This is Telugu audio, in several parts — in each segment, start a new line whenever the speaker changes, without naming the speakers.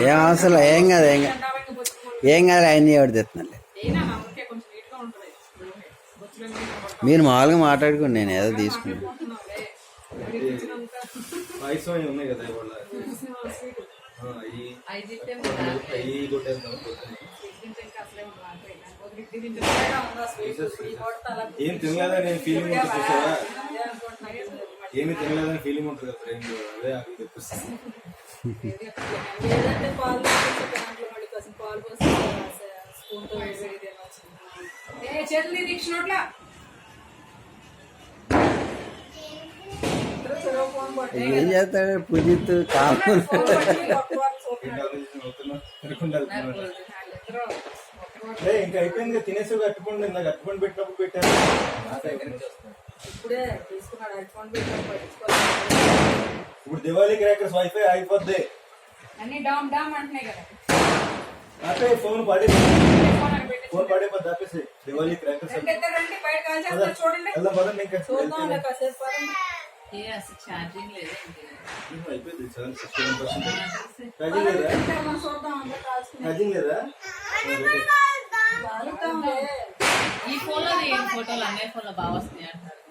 ఏం అవసరం ఏం కాదు ఏం కాదు అన్నీ ఎవరు తెస్తున్నాలే. మీరు మామూలుగా మాట్లాడుకోండి, నేను ఏదో తీసుకున్నాను.
ఏం తినలేదని ఫీలింగ్ ఉంటుంది చూసారా, ఏమి తినలేదని ఫీలింగ్ ఉంటుంది కదా బ్రెయిన్ లో, అదే అవి తెప్పిస్తాను.
ఏం చేస్తాడు పూజిత్ కాపు
ఇంకా అయిపోయింది, తినేసి కట్టుకోండి. నాకు కట్టుకొని పెట్టినప్పుడు పెట్టాను. ఇప్పుడు దివాళీ క్రాకర్స్ వైఫై అయిపోద్ది. అదే ఫోన్ పడిపోద్ది ఆపేసి దివాళీ క్రాకర్స్ పదండి. ఇంకా అయిపోయింది 67%. ఛార్జింగ్ లేదా?
ఈ ఫోన్లో ఫోటోలు అన్ని ఫోన్లో బాగా వస్తున్నాయి అంటారు.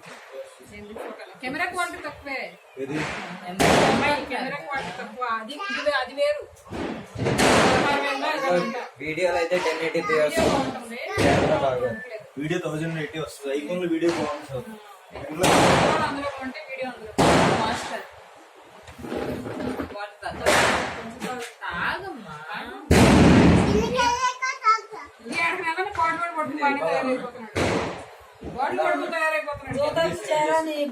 కెమెరా క్వాలిటీ తక్కువే, కెమెరా క్వాలిటీ తక్కువ. అది వేరు.
వీడియోలో అయితే 1080p వస్తుంది,
వీడియో 1080 వస్తుంది. ఐఫోన్ లో వీడియో బాగుంటుంది.
అందులో ఉంటే వీడియో అందులో మాస్టర్ తాగమ్మా.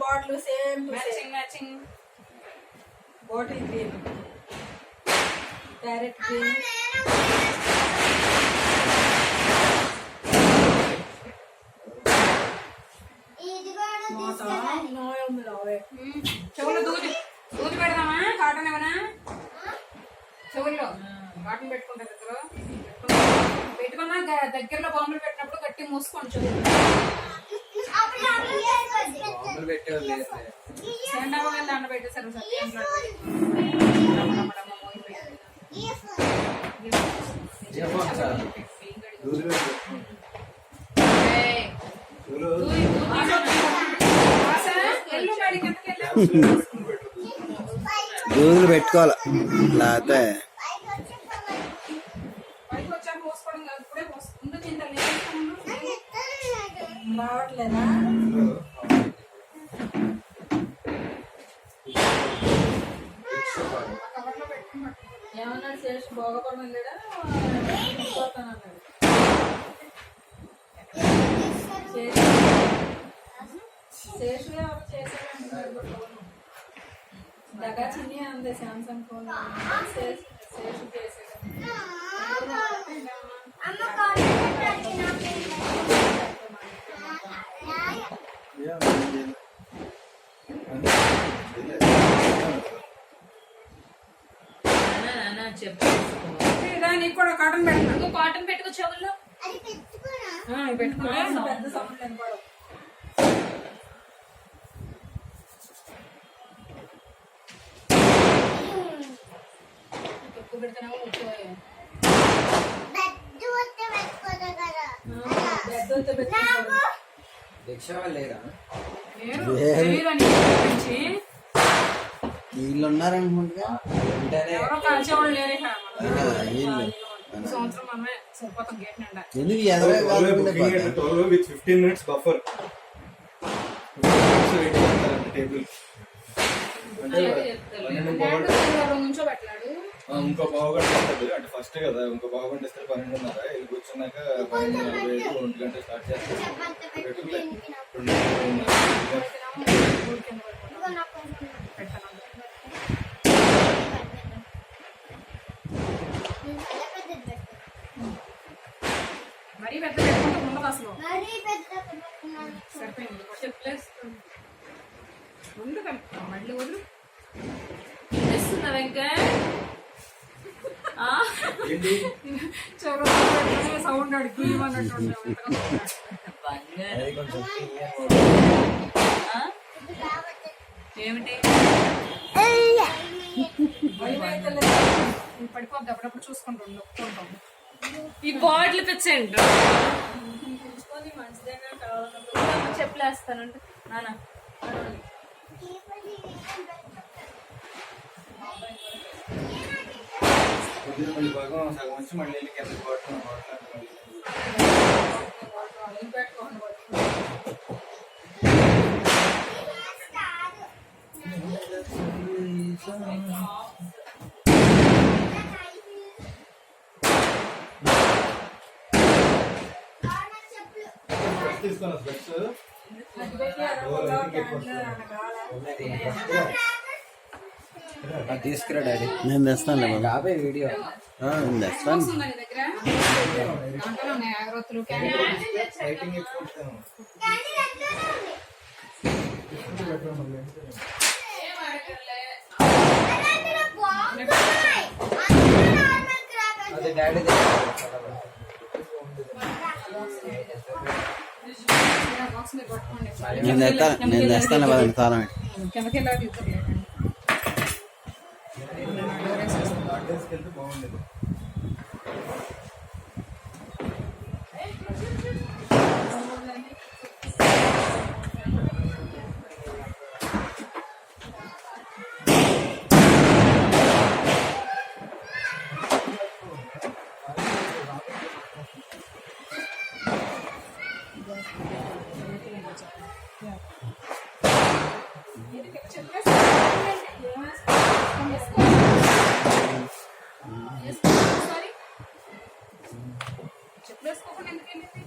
Bottle same matching bottle green, parrot green.
చెవుల్లో దూది పెడదామా? కాటన్ ఏమన్నా చెవుల్లో కాటన్ పెట్టుకుంటా పెట్టుకున్నా. దగ్గరలో బాంబులు పెట్టినప్పుడు గట్టి మూసుకోండి. చెవులు సెండాబా వెళ్ళి అన్న పెట్టేశారు.
దూదులు పెట్టుకోవాలి, లేకపోతే
రావట్లేదా? ఏమన్నాడు శేష్? భోగపురం వెళ్ళాడా? శేషు ఎవరు చేశారంటున్నారు. దగా చిన్ని అందే శాంసంగ్ ఫోన్ శేషు చేశాడు.
నీకు కూడా కాటన్ పెట్టుకో, కాటన్ పెట్టుకో చెవుల్లో పెట్టుకో.
పెద్ద సౌండ్ వినపడవు.
ఎక్కువ పెడితేనేమో
వీళ్ళు ఉన్నారనుకుంటా. ఎందుకు
15 minutes బఫర్ టేబుల్ ఇంకో పావుగంట వస్తుంది. అంటే ఫస్ట్ కదా, ఇంకో పావుగంట ఇస్తే 12:30. వెళ్ళి కూర్చున్నాక 12:45 1 గంట స్టార్ట్ చేస్తాం.
మరీ పెద్ద పెట్టుకుంటే ఉండదు అసలు. సరిపోయింది. ఉండదు మళ్ళీ వదులు. చేస్తున్నావు ఇంకా సౌండ్ అడిగిమన్నట్టు ఏమిటి
పడిపోద్ది అప్పుడప్పుడు చూసుకుంటాం నొక్కుంటాం.
ఈ బాటిల్ పెంచండి
ఉంచుకొని మంచిదేగా కావాలన్నప్పుడు
చెప్పలేస్తానంటే నాన్న
పొద్దున మళ్ళీ భాగం సగం వచ్చి మళ్ళీ వెళ్ళి కింద బాటిల్ మళ్ళీ
పెట్టుకోండి.
తీసుకున్నా స్పెట్స్
తీసుకురా డాడీ. నేను తెస్తానులే బాబు.
బాబాయ్ వీడియో
నేను తెస్తాను.
ఉందా నీ దగ్గర? దాంట్లో ఉన్నాయి అగరొత్తులు, క్యాండిల్స్.
లైటింగ్ ఎక్కువ
అదే డాడీ
బాక్స్ మీద పట్టుకోండి.
నేను తెస్తాను బాబు. తాళం
కిందకి వెళ్ళాలి ఇద్దరు.
వెళ్తే బాగుండేది.
చెప్పులు వేసుకోకుండా ఎందుకు వెళ్ళింది?